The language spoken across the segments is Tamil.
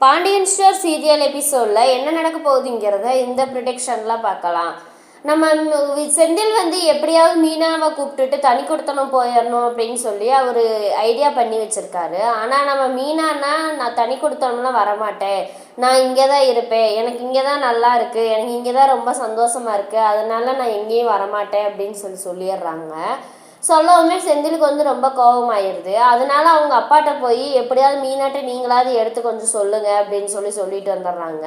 பாண்டியன் ஸ்டோர் சீரியல் எபிசோடில் என்ன நடக்க போகுதுங்கிறத இந்த ப்ரிடிக்ஷனில் பார்க்கலாம். நம்ம செந்தில் வந்து எப்படியாவது மீனாவை கூப்பிட்டுட்டு தனி கொடுத்தனம் போயிடணும் அப்படின்னு சொல்லி அவர் ஐடியா பண்ணி வச்சுருக்காரு. ஆனால் நம்ம மீனானா நான் தனி கொடுத்தனம்லாம் வரமாட்டேன், நான் இங்கே தான் இருப்பேன், எனக்கு இங்கே தான் நல்லா இருக்குது, எனக்கு இங்கே தான் ரொம்ப சந்தோஷமாக இருக்குது, அதனால நான் எங்கேயும் வரமாட்டேன் அப்படின்னு சொல்லிடுறாங்க. சொல்லவுமே செந்திலுக்கு வந்து ரொம்ப கோபமாயிருது. அதனால அவங்க அப்பாட்ட போய் எப்படியாவது மீனாட்ட நீங்களாவது எடுத்து கொஞ்சம் சொல்லுங்க அப்படின்னு சொல்லிட்டு வந்துடுறாங்க.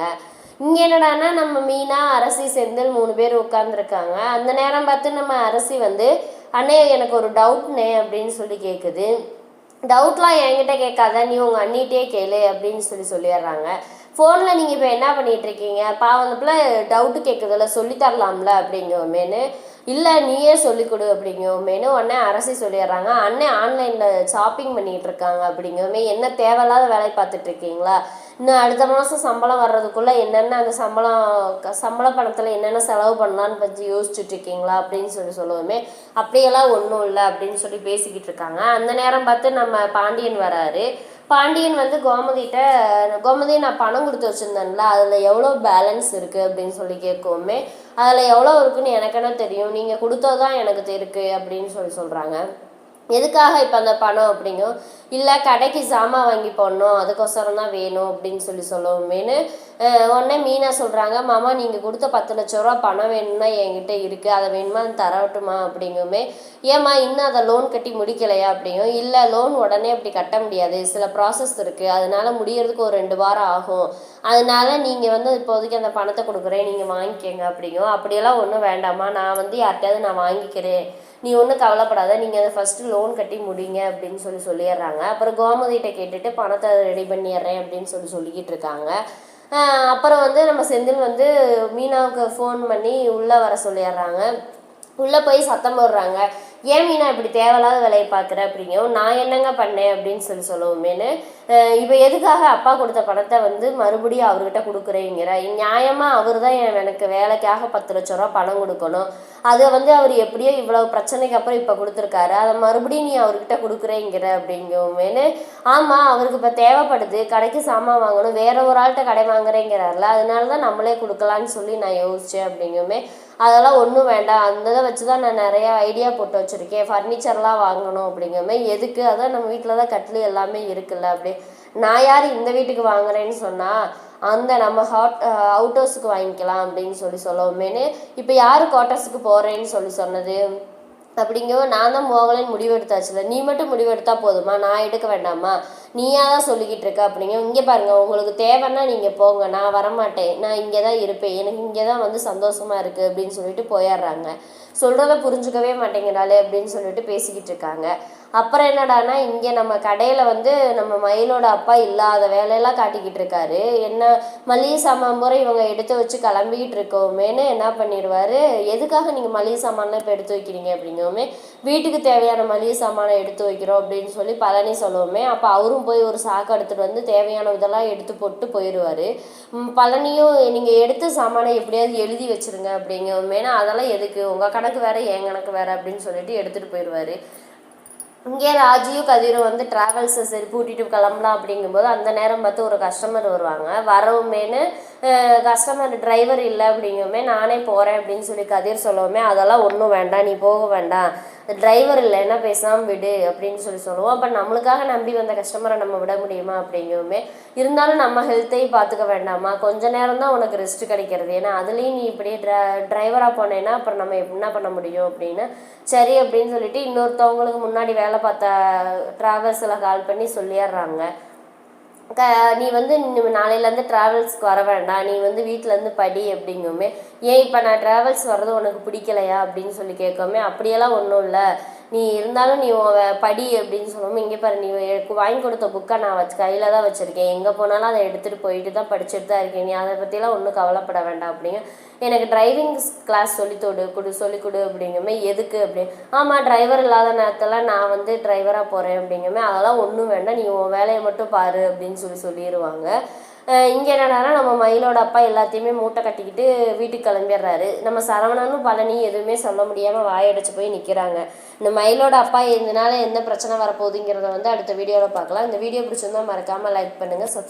இங்கே என்னடானா நம்ம மீனா, அரசி, செந்தில் 3 பேர் உட்காந்துருக்காங்க. அந்த நேரம் பார்த்து நம்ம அரசி வந்து அண்ணே எனக்கு ஒரு டவுட்னே அப்படின்னு கேட்குது. டவுட்லாம் என்கிட்ட கேட்காத, நீ உங்கள் அண்ணிகிட்டே கேளு அப்படின்னு சொல்லிடுறாங்க. ஃபோனில் நீங்கள் இப்போ என்ன பண்ணிகிட்ருக்கீங்க, பாவம் பிள்ளை டவுட்டு கேட்குறதில்ல, சொல்லித்தரலாம்ல அப்படிங்கவுமேனு, இல்லை நீயே சொல்லிக் கொடு அப்படிங்கவுமேனு உடனே அரசி சொல்லிடுறாங்க. அண்ணன் ஆன்லைனில் ஷாப்பிங் பண்ணிகிட்டு இருக்காங்க அப்படிங்கவுமே, என்ன தேவையில்லாத வேலையை பார்த்துட்ருக்கீங்களா, இன்னும் அடுத்த மாதம் சம்பளம் வர்றதுக்குள்ளே என்னென்ன அந்த சம்பள பணத்தில் என்னென்ன செலவு பண்ணலான்னு பற்றி யோசிச்சுட்டு இருக்கீங்களா அப்படின்னு சொல்லவுமே, அப்படியெல்லாம் ஒன்றும் இல்லை அப்படின்னு பேசிக்கிட்டு இருக்காங்க. அந்த நேரம் பார்த்து நம்ம பாண்டியன் வராரு. பாண்டியன் வந்து கோமதி நான் பணம் கொடுத்து வச்சுருந்தேன்ல, அதில் எவ்வளோ பேலன்ஸ் இருக்குது அப்படின்னு கேட்கவுமே, அதில் எவ்வளோ இருக்குன்னு எனக்கென்ன தெரியும், நீங்கள் கொடுத்ததான் எனக்கு இருக்குது அப்படின்னு சொல்கிறாங்க. எதுக்காக இப்போ அந்த பணம் அப்படிங்கும், இல்லை கடைக்கு சாமான் வாங்கி போடணும், அதுக்கோசரம் தான் வேணும் அப்படின்னு சொல்லவுமேனு உடனே மீனா சொல்கிறாங்க, மாமா நீங்கள் கொடுத்த 10 லட்ச ரூபா பணம் வேணும்னா என்கிட்ட இருக்குது, அதை வேணுமா தரட்டுமா அப்படிங்குமே, ஏம்மா இன்னும் அதை லோன் கட்டி முடிக்கலையா அப்படிங்கும், இல்லை லோன் உடனே அப்படி கட்ட முடியாது, சில ப்ராசஸ் இருக்குது, அதனால் முடியறதுக்கு ஒரு 2 வாரம் ஆகும், அதனால நீங்கள் வந்து இப்போதைக்கு அந்த பணத்தை கொடுக்குறேன், நீங்கள் வாங்கிக்கோங்க அப்படிங்கும். அப்படியெல்லாம் ஒன்றும் வேண்டாமா, நான் வந்து யார்கிட்டயாவது நான் வாங்கிக்கிறேன், நீ ஒன்றும் கவலைப்படாத, நீங்கள் அதை ஃபஸ்ட்டு லோன் கட்டி முடிங்க அப்படின்னு சொல்லிடுறாங்க. அப்புறம் கோமதிகிட்ட கேட்டுட்டு பணத்தை ரெடி பண்ணிடுறேன் அப்படின்னு சொல்லிக்கிட்டு இருக்காங்க. அப்புறம் வந்து நம்ம செந்தில் வந்து மீனாவுக்கு ஃபோன் பண்ணி உள்ளே வர சொல்லிடுறாங்க. உள்ளே போய் சத்தம் போடுறாங்க, ஏன் மீனா இப்படி தேவையில்லாத வேலையை பார்க்குற அப்படிங்கும். நான் என்னங்க பண்ணேன் அப்படின்னு சொல்லவுமேனு, இப்போ எதுக்காக அப்பா கொடுத்த பணத்தை வந்து மறுபடியும் அவர்கிட்ட கொடுக்குறேங்கிற, நியாயமாக அவர் தான் எனக்கு வேலைக்காக 10 லட்ச ரூபா பணம் கொடுக்கணும், அதை வந்து அவர் எப்படியோ இவ்வளோ பிரச்சனைக்கு அப்புறம் இப்போ கொடுத்துருக்காரு, அதை மறுபடியும் நீ அவர்கிட்ட கொடுக்குறேங்கிற அப்படிங்குமேனு, ஆமாம் அவருக்கு இப்போ தேவைப்படுது, கடைக்கு சாமான் வாங்கணும், வேற ஒரு ஆள்கிட்ட கடை வாங்குறேங்கிறாருல, அதனால தான் நம்மளே கொடுக்கலான்னு சொல்லி நான் யோசித்தேன் அப்படிங்குமே, அதெல்லாம் ஒன்றும் வேண்டாம், அந்த இதை வச்சு தான் நான் நிறையா ஐடியா போட்டு வச்சுருக்கேன், ஃபர்னிச்சர்லாம் வாங்கணும் அப்படிங்குமே, எதுக்கு, அதான் நம்ம வீட்டில் தான் கட்லு எல்லாமே இருக்குல்ல அப்படி, நான் யார் இந்த வீட்டுக்கு வாங்குறேன்னு சொன்னால், அந்த நம்ம அவுட் ஹவுஸுக்கு வாங்கிக்கலாம் அப்படின்னு சொல்லவுமேனு, இப்போ யார் குவார்ட்டர்ஸுக்கு போகிறேன்னு சொன்னது அப்படிங்கவும், நான் தான் போகலன்னு முடிவெடுத்தாச்சுல, நீ மட்டும் முடிவெடுத்தா போதுமா, நான் எடுக்க வேண்டாமா, நீயா தான் சொல்லிக்கிட்டு இருக்க அப்படிங்க. இங்கே பாருங்கள், உங்களுக்கு தேவைன்னா நீங்கள் போங்க, நான் வரமாட்டேன், நான் இங்கே தான் இருப்பேன், எனக்கு இங்கே தான் வந்து சந்தோஷமாக இருக்குது அப்படின்னு சொல்லிட்டு போயிடுறாங்க. சொல்கிறத புரிஞ்சுக்கவே மாட்டேங்கிறாளே அப்படின்னு சொல்லிட்டு பேசிக்கிட்டு இருக்காங்க. அப்புறம் என்னடானா, இங்கே நம்ம கடையில் வந்து நம்ம மயிலோட அப்பா இல்லாத வேலையெல்லாம் காட்டிக்கிட்டு இருக்காரு. என்ன மளிகை சாமான் பூரா இவங்க எடுத்து வச்சு கிளம்பிக்கிட்டு இருக்கோமேனு என்ன பண்ணிடுவார், எதுக்காக நீங்கள் மளிகை சாமான்லாம் இப்போ எடுத்து வைக்கிறீங்க அப்படிங்கவுமே, வீட்டுக்கு தேவையான மளிகை சாமானை எடுத்து வைக்கிறோம் அப்படின்னு சொல்லி பழனி சொல்லுவோமே, அப்போ அவரும் போய் ஒரு சாக்கு எடுத்துகிட்டு வந்து தேவையான இதெல்லாம் எடுத்து போட்டு போயிடுவார். பழனியும் நீங்கள் எடுத்து சாமானை எப்படியாவது எழுதி வச்சுருங்க அப்படிங்கவுமேனா, அதெல்லாம் எதுக்கு, உங்கள் கணக்கு வேறு என் கணக்கு வேறு அப்படின்னு சொல்லிட்டு எடுத்துகிட்டு போயிடுவார். இங்கே ராஜியும் கதிரும் வந்து ட்ராவல்ஸை சரி பூட்டிட்டு கிளம்பலாம் அப்படிங்கும்போது, அந்த நேரம் பார்த்து ஒரு கஸ்டமர் வருவாங்க. வரவுமேனு கஸ்டமர் டிரைவர் இல்லை அப்படிங்குமே, நானே போகிறேன் அப்படின்னு சொல்லி கதிர் சொல்லவுமே, அதெல்லாம் ஒன்றும் வேண்டாம், நீ போக வேண்டாம், டிரைவர் இல்லைன்னா பேசாமல் விடு அப்படின்னு சொல்லுவோம். அப்போ நம்மளுக்காக நம்பி வந்த கஸ்டமரை நம்ம விட முடியுமா அப்படிங்குமே, இருந்தாலும் நம்ம ஹெல்த்தையும் பார்த்துக்க வேண்டாமா, கொஞ்ச நேரம் தான் உனக்கு ரெஸ்ட் கிடைக்கிறது, ஏன்னா அதுலேயும் நீ இப்படியே டிரைவராக போனேன்னா அப்புறம் நம்ம என்ன பண்ண முடியும் அப்படின்னு, சரி அப்படின்னு சொல்லிட்டு இன்னொருத்தவங்களுக்கு முன்னாடி வேலை பார்த்த ட்ராவல்ஸில் கால் பண்ணி சொல்லிடுறாங்க, நீ வந்து நாளையிலேருந்து ட்ராவல்ஸ்க்கு வர வேண்டாம், நீ வந்து வீட்டிலேருந்து படி அப்படிங்குமே, ஏன் இப்போ நான் ட்ராவல்ஸ் வர்றது உனக்கு பிடிக்கலையா அப்படின்னு கேட்கவுமே, அப்படியெல்லாம் ஒன்றும் இல்லை, நீ இருந்தாலும் நீ படி அப்படின்னு சொல்லுவோம். இங்கே பாரு, நீ வாங்கி கொடுத்த புக்கை நான் கையில் தான் வச்சுருக்கேன், எங்கே போனாலும் அதை எடுத்துகிட்டு போயிட்டு தான் படிச்சுட்டு தான் இருக்கேன், நீ அதை பற்றிலாம் ஒன்றும் கவலைப்பட வேண்டாம் அப்படிங்க. எனக்கு டிரைவிங் கிளாஸ் சொல்லிக் கொடு அப்படிங்குமே, எதுக்கு அப்படி, ஆமாம் டிரைவர் இல்லாத நேரத்தில் நான் வந்து டிரைவராக போகிறேன் அப்படிங்குமே, அதெல்லாம் ஒன்றும் வேண்டாம், நீ உன் வேலையை மட்டும் பாரு அப்படின்னு சொல்லிடுவாங்க. இங்கே என்னன்னா, நம்ம மயிலோட அப்பா எல்லாத்தையுமே மூட்டை கட்டிக்கிட்டு வீட்டுக்கு கிளம்பிடுறாரு. நம்ம சரவணனும் பழனி எதுவுமே சொல்ல முடியாமல் வாயடைச்சு போய் நிற்கிறாங்க. இந்த மயிலோட அப்பா இதனால எந்த பிரச்சனை வரப்போகுதுங்கிறத வந்து அடுத்த வீடியோவில் பார்க்கலாம். இந்த வீடியோ பிடிச்சிருந்தா மறக்காமல் லைக் பண்ணுங்கள், சப்ஸ்கிரைப்